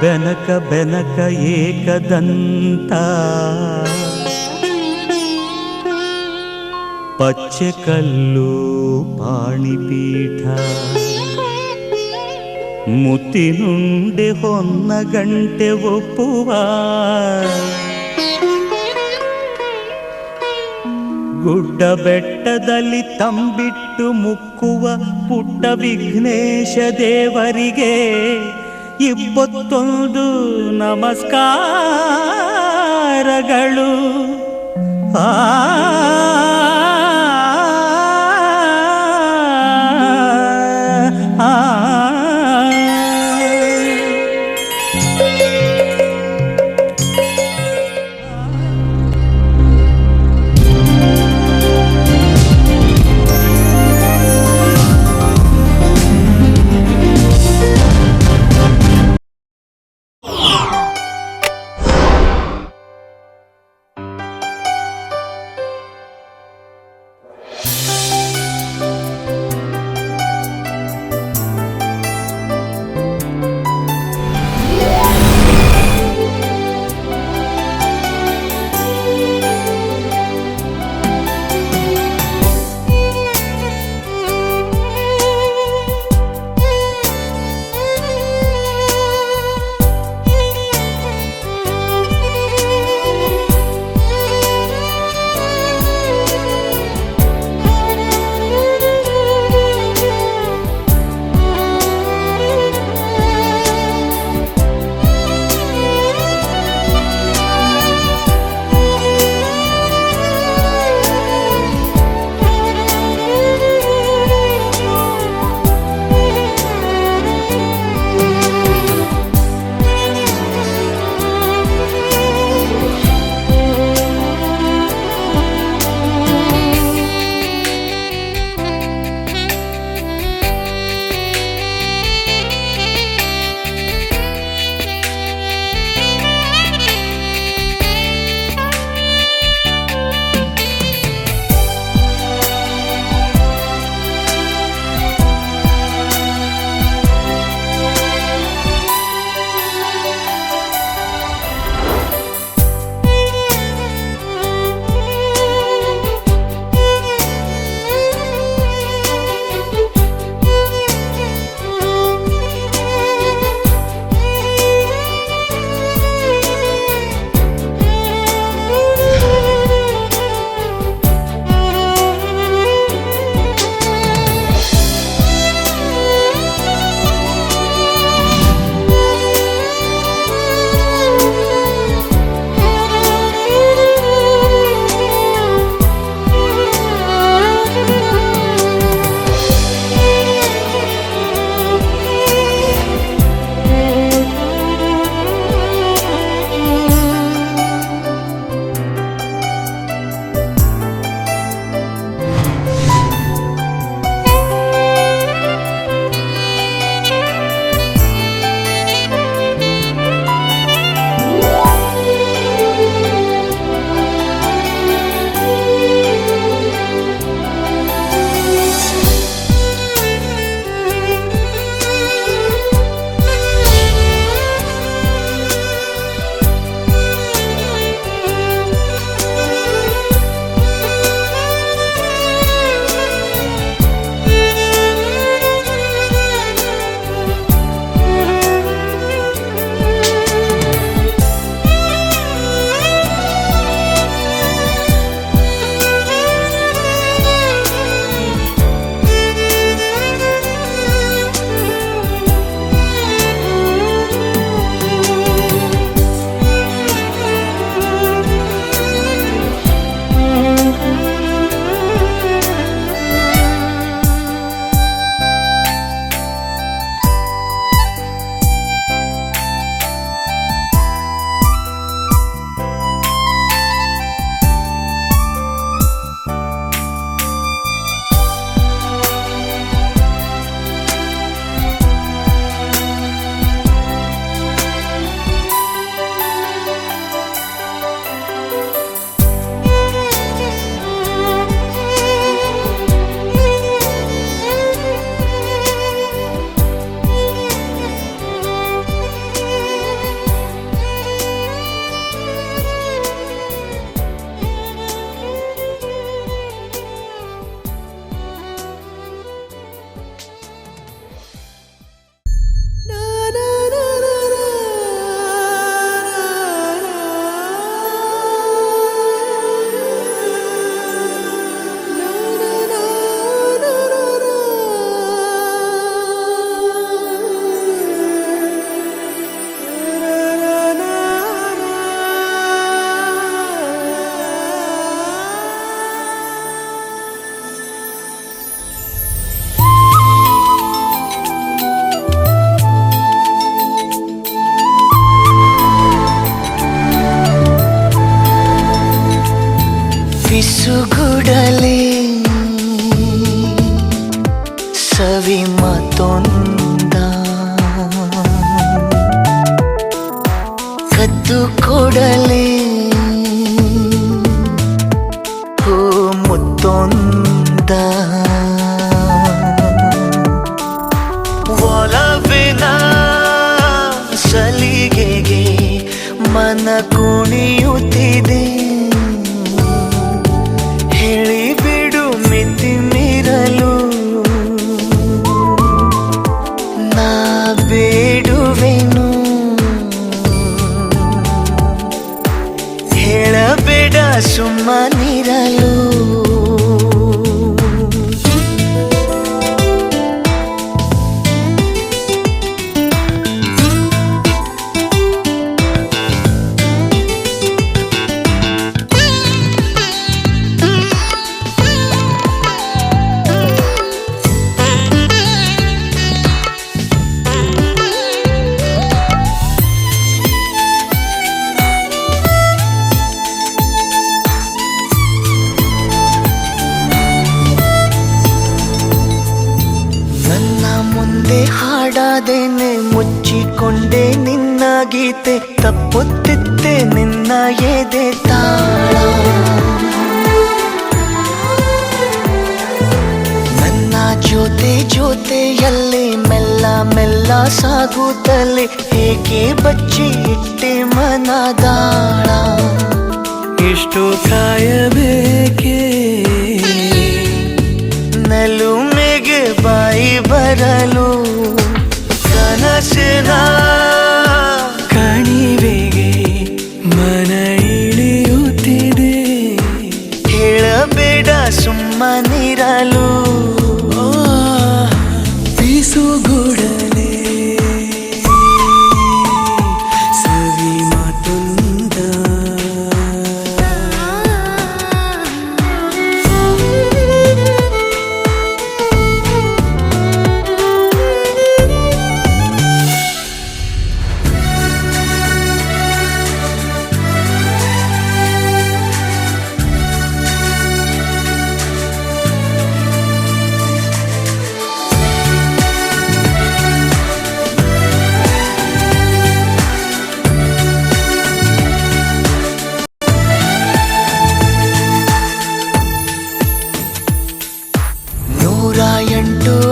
ಬೆನಕ ಬೆನಕ ಏಕದಂತ ಪಚ್ಚೆ ಕಲ್ಲು ಪಾಣಿಪೀಠ ಮುತ್ತಿನುಂಡೆ ಹೊನ್ನ ಗಂಟೆ ಒಪ್ಪುವ ಗುಡ್ಡ ಬೆಟ್ಟದಲ್ಲಿ ತಂಬಿಟ್ಟು ಮುಕ್ಕುವ ಪುಟ್ಟ ವಿಘ್ನೇಶ ದೇವರಿಗೆ ಇಪ್ಪತ್ತೊಂದು ನಮಸ್ಕಾರಗಳು. ಆ ಕೂಡಲೇ ಸವಿ ಮತ್ತೊಂದ ಕದ್ದು ಕೊಡಲೇ ಹೋ ಮುತ್ತೊಂದ ಒಲವಿನ ಸಲಿಗೆಗೆ ಮನ ಕುಣಿಯುತ್ತಿದೆ ಹೇಳಿಬಿಡು ಮಿತಿ ಮೀರಲು ನಾ ಬೇಡುವೆನು ಹೇಳಬೇಡ ಸುಮ್ಮನಿರಲು ಹಾಡಾದೇನೆ ಮುಚ್ಚಿಕೊಂಡೆ ನಿನ್ನ ಗೀತೆ ತಪ್ಪುತ್ತಿತ್ತೆ ನಿನ್ನ ಎದೆ ತಾಳ ನನ್ನ ಜೊತೆ ಜೊತೆಯಲ್ಲೇ ಮೆಲ್ಲ ಮೆಲ್ಲ ಸಾಗುತ್ತಲೇ ಹೇಗೆ ಬಚ್ಚಿ ಇಟ್ಟೆ ಮನದಾಳ ಎಷ್ಟು ಕಾಯಬೇಕೆ ನಲುಮೆಗೆ ಬಾಯಿ ಬರಲು ಕನಸಿನ ಕಣಿವೆಗೆ ಮನ ಇಳಿಯುತ್ತಿದೆ ಹೇಳಬೇಡ ಸುಮ್ಮನಿರಲು ಬೀಸುಗುಡಲೇ ಸವಿ ಮಾತೊಂದ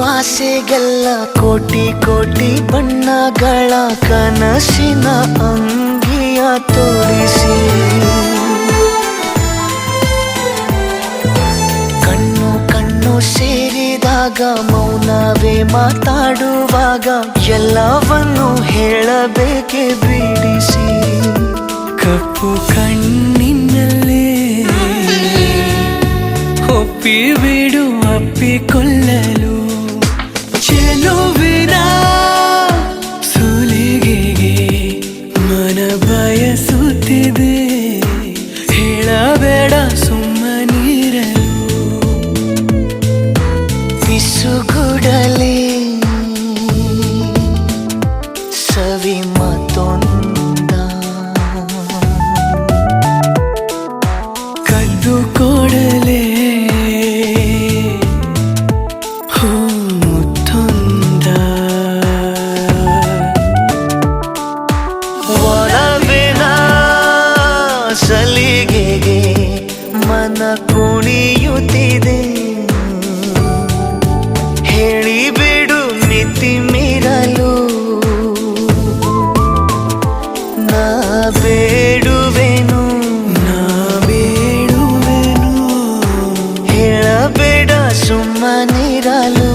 ಆಸೆಗೆಲ್ಲ ಕೋಟಿ ಕೋಟಿ ಬಣ್ಣಗಳ ಕನಸಿನ ಅಂಗಿಯ ತೋರಿಸಿ ಕಣ್ಣು ಕಣ್ಣು ಸೇರಿದಾಗ ಮೌನವೇ ಮಾತಾಡುವಾಗ ಎಲ್ಲವನ್ನು ಹೇಳಬೇಕೆ ಬಿಡಿಸಿ ಕಪ್ಪು ಕಣ್ಣಿನಲ್ಲೇ ಒಪ್ಪಿಬಿಡು ಅಪ್ಪಿಕೊಳ್ಳಲು ಚೆಲುವಿನ ಸುಲಿಗೆಗೆ ಮನ ಬಯಸುತ್ತಿದೆ ಹೇಳಬೇಡ ಸುಮ್ಮನಿರಲು ಬಿಸುಗುಡಲೇ ಸವಿ ಮತ್ತೊಂದ ಕದ್ದು ಕೊಡಲೇ ಸಲಿಗೆಗೆ ಮನ ಕುಣಿಯುತ್ತಿದೆ ಹೇಳಿಬಿಡು ಮಿತಿ ಮೀರಲು ನಾ ಬೇಡುವೆನು ಹೇಳಬೇಡ ಸುಮ್ಮನಿರಲು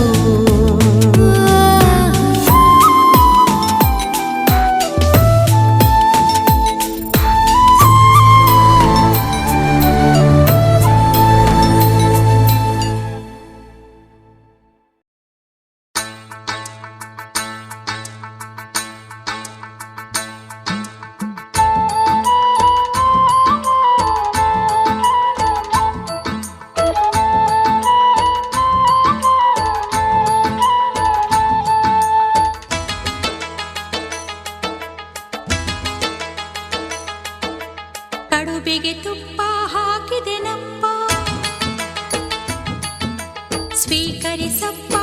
ಸ್ವೀಕರಿಸಪ್ಪ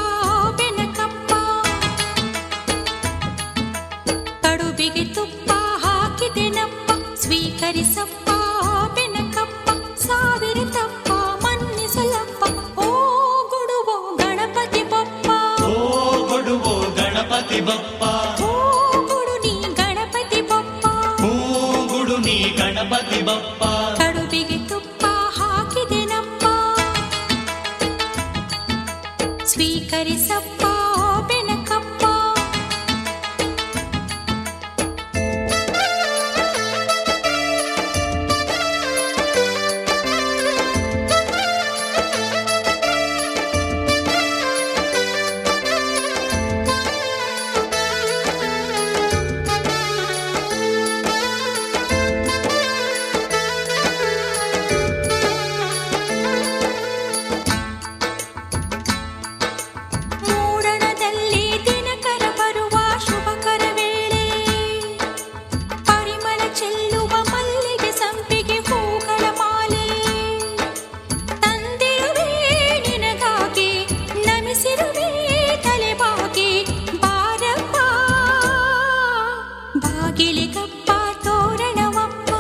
ಬೆನಕಪ್ಪ, ಕಡುಬಿಗೆ ತುಪ್ಪ ಹಾಕಿದೆನಪ್ಪ. ಸ್ವೀಕರಿಸಪ್ಪ ಬೆನಕಪ್ಪ, ಸಾವಿರ ತಪ್ಪ ಮನ್ನಿಸಲಪ್ಪ. ಓ ಗುಡುವೋ ಗಣಪತಿ ಬಪ್ಪ, ಓ ಗುಡುವೋ ಗಣಪತಿ ಬಪ್ಪ, ಓ ಗುಡು ನೀ ಗಣಪತಿ ಬಪ್ಪ. ಹೂ ಗುಡು ನೀ ಗಣಪತಿ ಬಪ್ಪ, ಕಡುಬಿಗೆ ತುಪ್ಪ ಹಾಕಿದೆನಪ್ಪ. ಸ್ವೀಕರಿಸಪ್ಪ ಬೆನಕಪ್ಪ. ಮೂಡಣದಲ್ಲಿ ದಿನಕರ ಬರುವ ಶುಭಕರ ವೇಳೆ, ಪರಿಮಳ ಚೆಲ್ಲುವ ಮಲ್ಲಿಗೆ ಸಂಪಿಗೆ ಹೂಗಳ ಮಾಲೆ. ತಂದಿರುವೆ ನಿನಗಾಗಿ, ನಮಿಸಿರುವೆ ತಲೆಬಾಗಿ. ಬಾರಪ್ಪ ಬಾಗಿಲಿಗಪ್ಪ ತೋರಣವಪ್ಪ,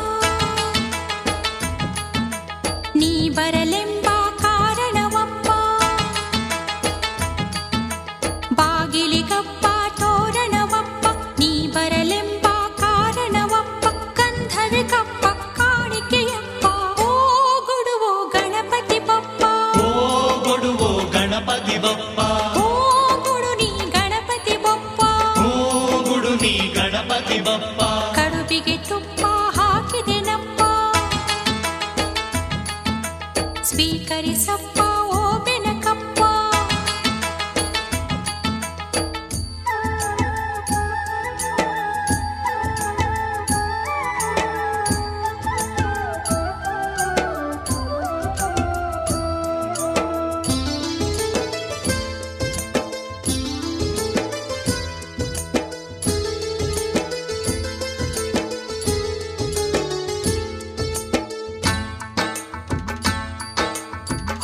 ನೀ ಬರಲೆಂಬ ಕಾರಣವಪ್ಪ. ಬಾಗಿಲಿಗಪ್ಪ ತೋರಣವಪ್ಪ, ನೀ ಬರಲೆಂಬ ಕಾರಣವಪ್ಪ. ಗಂಧರ್ವಕಪ್ಪ ಕಾಣಿಕೆಯಪ್ಪ, ಓ ಗುಡುವೋ ಗಣಪತಿ ಬಪ್ಪ. ಓ ಗುಡುವೋ ಗಣಪತಿ ಬಪ್ಪ, ಓ ಗುಡು ನೀ ಗಣಪತಿ ಬಪ್ಪ. ಹೂ ಗುಡು ನೀ ಗಣಪತಿ ಬಪ್ಪ, ಕಡುಬಿಗೆ ತುಪ್ಪ ಹಾಕಿದೆನಪ್ಪ. ಸ್ವೀಕರಿಸಪ್ಪ ಓ ಬೆನಕಪ್ಪ.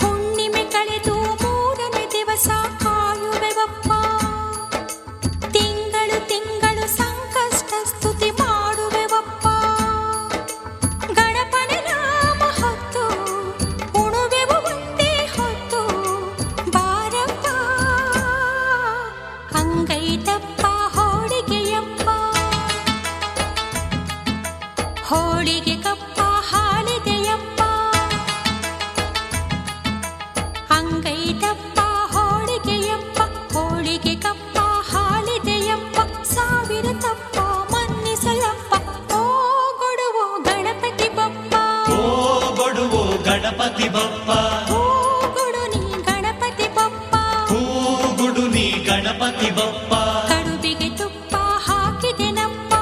ಹುಣ್ಣಿಮೆ ಕಳೆದು ಮೂರನೇ ದಿವಸ ಕಾಯುವೆವಪ್ಪ. ತಿಂಗಳು ತಿಂಗಳು ಸಂಕಷ್ಟ ಸ್ತುತಿ ಮಾಡುವೆವಪ್ಪ. ಗಣಪನ ನಾಮ ಹೊತ್ತು ಉಣುವೆವು ಒಂದೇ ಹೊತ್ತು. ಬಾರಪ್ಪ ಅಂಗೈತಪ್ಪ ಹೋಳಿಗೆಯಪ್ಪ, ಹೋಳಿಗೆ ಕಪ್ಪ ಹಾಲಿದೆಯಪ್ಪ. ಅಂಗೈತಪ್ಪ ಹೋಳಿಗೆಯಪ್ಪ, ಹೋಳಿಗೆ ಕಪ್ಪ ಹಾಲಿದೆಯಪ್ಪ. ಸಾವಿರ ತಪ್ಪ ಮನ್ನಿಸಲಪ್ಪ. ಓ ಗುಡುವೋ ಗಣಪತಿ ಬಪ್ಪ, ಓ ಗುಡುವೋ ಗಣಪತಿ ಬಪ್ಪ, ಓ ಗುಡು ನೀ ಗಣಪತಿ ಬಪ್ಪ. ಹೂ ಗುಡು ನೀ ಗಣಪತಿ ಬಪ್ಪ, ಕಡುಬಿಗೆ ತುಪ್ಪ ಹಾಕಿದೆನಪ್ಪ.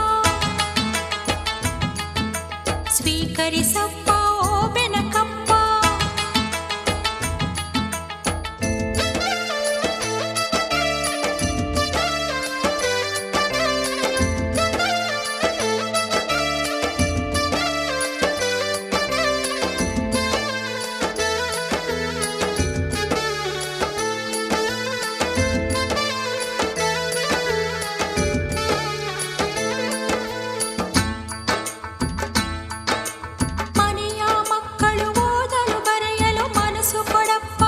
ಸ್ವೀಕರಿಸಪ್ಪ ಓ ಬೆನಕಪ್ಪ. ಮನೆಯ ಮಕ್ಕಳು ಓದಲು ಬರೆಯಲು ಮನಸ್ಸು ಕೊಡಪ್ಪ.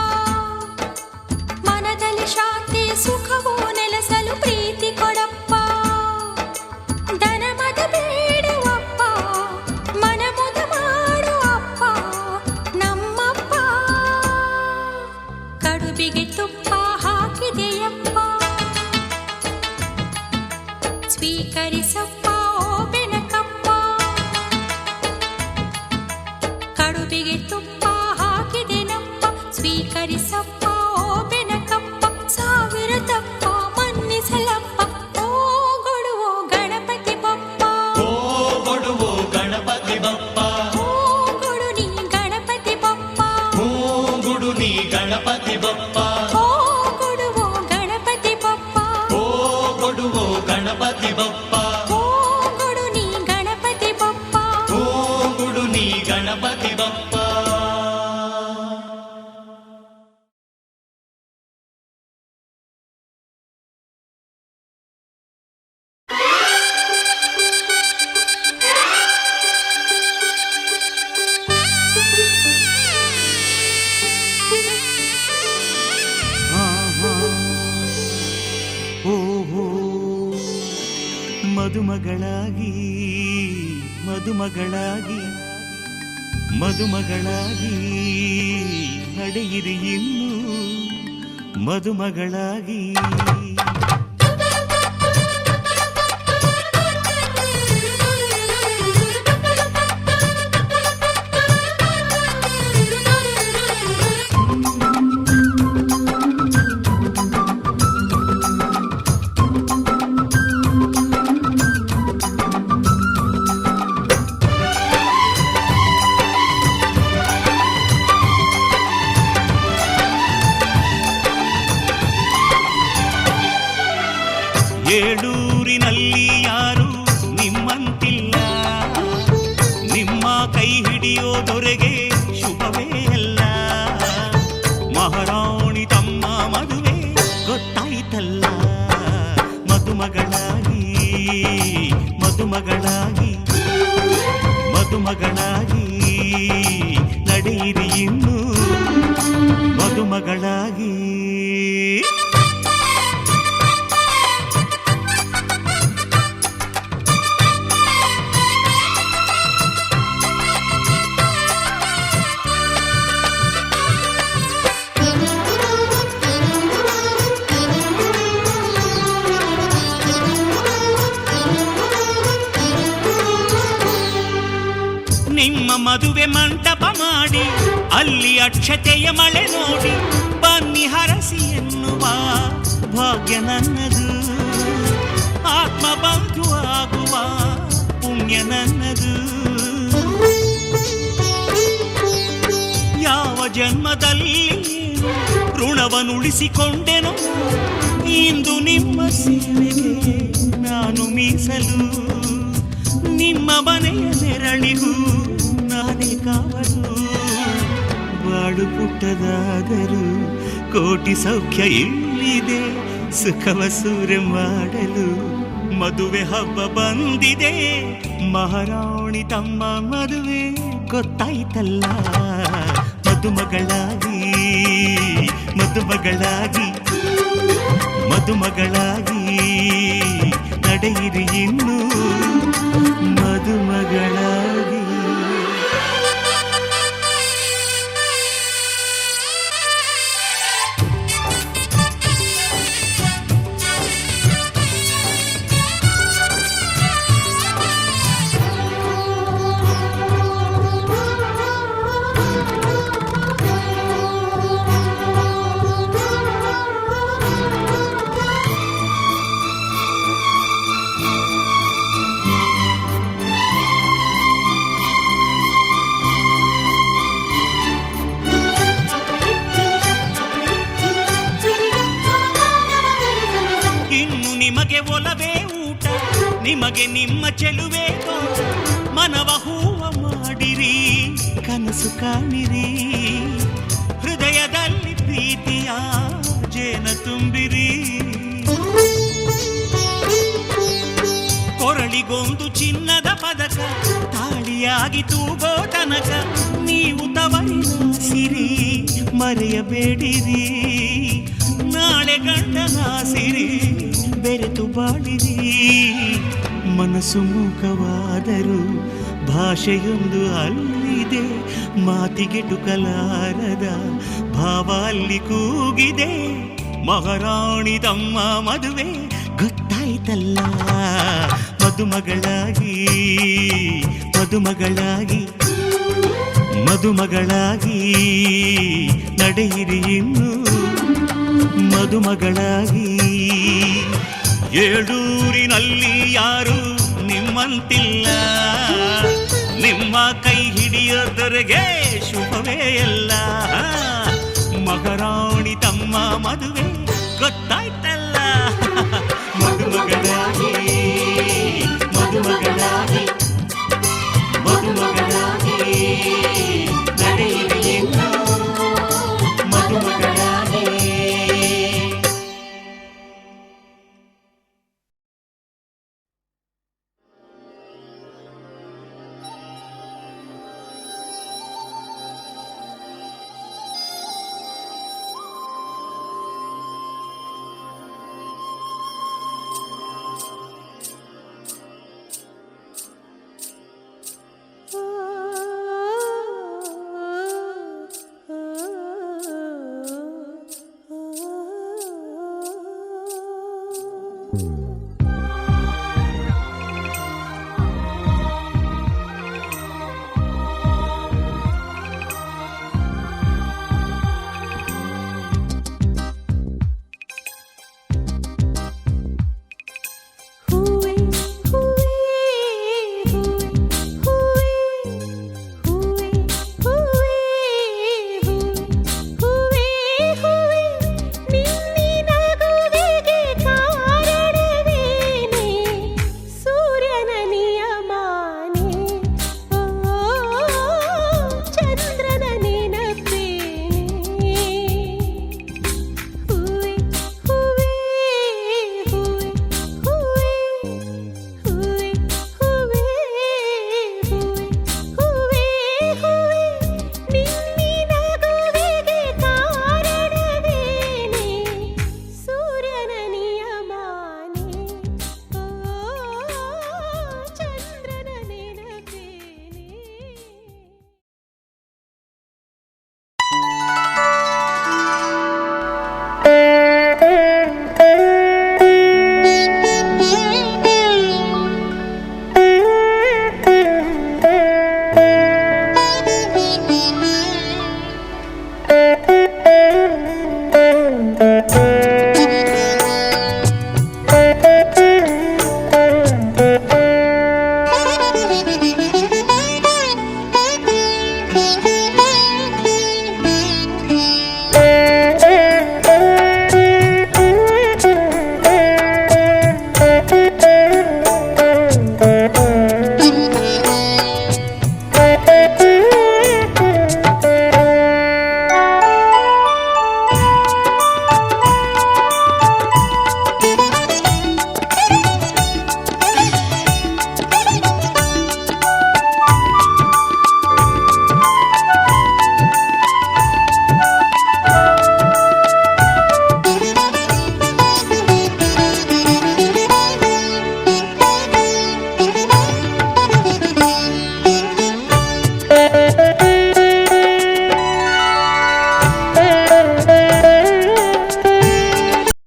ಮನದಲ್ಲಿ ಶಾಂತಿ ಸುಖವು ನೆಲೆಸಲು ಪ್ರೀತಿ ಕೊಡಪ್ಪ. ಧನಮದ ಬೇಡುವಪ್ಪ, ಮನಮುದ ಮಾಡುವಪ್ಪ ನಮ್ಮಪ್ಪ. ಕಡುಬಿಗೆ ತುಪ್ಪ ಹಾಕಿದೆಯಪ್ಪ. ಸ್ವೀಕರಿಸಪ್ಪ ಓ ಬೆನಕಪ್ಪ. ಕಡುಬಿಗೆ ತುಪ್ಪ ಹಾಕಿದೆನಪ್ಪ. ಸ್ವೀಕರಿಸಪ್ಪ ಓ ಬೆನಕಪ್ಪ. ಸಾವಿರ ತಪ್ಪ ಮನ್ನಿಸಲಪ್ಪ. ಓ ಗುಡುವೋ ಗಣಪತಿ ಬಪ್ಪ, ಓ ಗುಡುವೋ ಗಣಪತಿ ಬಪ್ಪ, ಓ ಗುಡು ನೀ ಗಣಪತಿ ಬಪ್ಪ. ಹೂ ಗುಡು ನೀ ಗಣಪತಿ ಬಪ್ಪ, ಓ ಗುಡುವೋ ಗಣಪತಿ ಬಪ್ಪ, ಓ ಗುಡುವೋ ಗಣಪತಿ ಬಪ್ಪ, ಓ ಗುಡು ನೀ ಗಣಪತಿ ಬಪ್ಪ. ಹೂ ಗುಡು ನೀ ಗಣಪತಿ ಬಪ್ಪ. ಮದುಮಗಳಾಗಿ ಮದುಮಗಳಾಗಿ ಮದುಮಗಳಾಗಿ ನಡೆಯಿರಿ ಇನ್ನು ಮದುಮಗಳಾಗಿ. ಏಳೂರಿನಲ್ಲಿ ಯಾರು ನಿಮ್ಮಂತಿಲ್ಲ, ನಿಮ್ಮ ಕೈ ಹಿಡಿಯೋದೊರೆಗೆ ಶುಭವೇ ಅಲ್ಲ. ಮಹಾರಾಣಿ ತಮ್ಮ ಮದುವೆ ಗೊತ್ತಾಯ್ತಲ್ಲ, ಮದುಮಗಳಾಗಿ ಮದುಮಗಳಾಗಿ ಮದುಮಗಳಾಗಿ ನಡೆಯಿರಿ ಇನ್ನು ಮದುಮಗಳಾಗಿ. ನಿಮ್ಮ ಮದುವೆ ಮಂಟಪ ಮಾಡಿ ಅಲ್ಲಿ ಅಕ್ಷತೆಯ ಮಳೆ ನೋಡಿ ಬನ್ನಿ ಹರಸಿ ಎನ್ನುವ ಭಾಗ್ಯ ನನ್ನದು. ಆತ್ಮ ಬಂಧು ಆಗುವ ಪುಣ್ಯ ನನ್ನದು. ಯಾವ ಜನ್ಮದಲ್ಲಿ ಋಣವನ್ನುಳಿಸಿಕೊಂಡೆನೋ ಇಂದು ನಿಮ್ಮ ಸೇವೆಗೆ ನಾನು ಮೀಸಲು. ನಿಮ್ಮ ಮನೆಯ ನೆರಳಿಗೂ ನಾನೇ ಕಾವಲು. ಬಾಳು ಪುಟ್ಟದಾದರೂ ಕೋಟಿ ಸೌಖ್ಯ ಇಲ್ಲಿದೆ, ಸುಖವ ಸೂರ್ಯ ಮಾಡಲು ಮದುವೆ ಹಬ್ಬ ಬಂದಿದೆ. ಮಹಾರಾಣಿ ತಮ್ಮ ಮದುವೆ ಗೊತ್ತಾಯ್ತಲ್ಲ, ಮದುಮಗಳಾಗಿ ಮದುಮಗಳಾಗಿ ಮದುಮಗಳಾಗಿ ನಡೆಯಿರಿ ಇನ್ನು ಮದುಮಗಳಾಗಿ. ನಿಮಗೆ ಒಲವೇ ಊಟ, ನಿಮಗೆ ನಿಮ್ಮ ಚೆಲುವೆ ತೋಟ. ಮನವ ಹೂವ ಮಾಡಿರಿ, ಕನಸು ಕಾಣಿರಿ, ಹೃದಯದಲ್ಲಿ ಪ್ರೀತಿಯ ಜೇನ ತುಂಬಿರಿ. ಕೊರಳಿಗೊಂದು ಚಿನ್ನದ ಪದಕ ತಾಳಿಯಾಗಿ ತೂಗೋ ತನಕ ನೀವು ತವರಿನ ಸಿರಿ ಮರೆಯಬೇಡಿರಿ. ನಾಳೆ ಗಂಡನ ಸಿರಿ ಬೆರೆತು ಬಾಳಿರಿ. ಮನಸ್ಸು ಮೂಕವಾದರೂ ಭಾಷೆಯೊಂದು ಅಲ್ಲಿದೆ, ಮಾತಿಗೆಟುಕಲಾರದ ಭಾವ ಅಲ್ಲಿ ಕೂಗಿದೆ. ಮಹಾರಾಣಿ ತಮ್ಮ ಮದುವೆ ಗೊತ್ತಾಯ್ತಲ್ಲ, ಮದುಮಗಳಾಗಿ ಮದುಮಗಳಾಗಿ ಮದುಮಗಳಾಗಿ ನಡೆಯಿರಿ ಇನ್ನು ಮದುಮಗಳಾಗಿ. ಏಳೂರಿನಲ್ಲಿ ಯಾರು ನಿಮ್ಮಂತಿಲ್ಲ, ನಿಮ್ಮ ಕೈ ಹಿಡಿಯೋದರೆಗೆ ಶುಭವೇ ಎಲ್ಲ. ಮಹಾರಾಣಿ ತಮ್ಮ ಮದುವೆ ಗೊತ್ತಾಯ್ತಲ್ಲ, ಮದುಮಗಳಾಗಿ ಮದುಮಗಳಾಗಿ ಮದುಮಗಳಾಗಿ ನಡೆಯಿರಿ ಇನ್ನು ಮದುಮಗಳಾಗಿ. Thank you.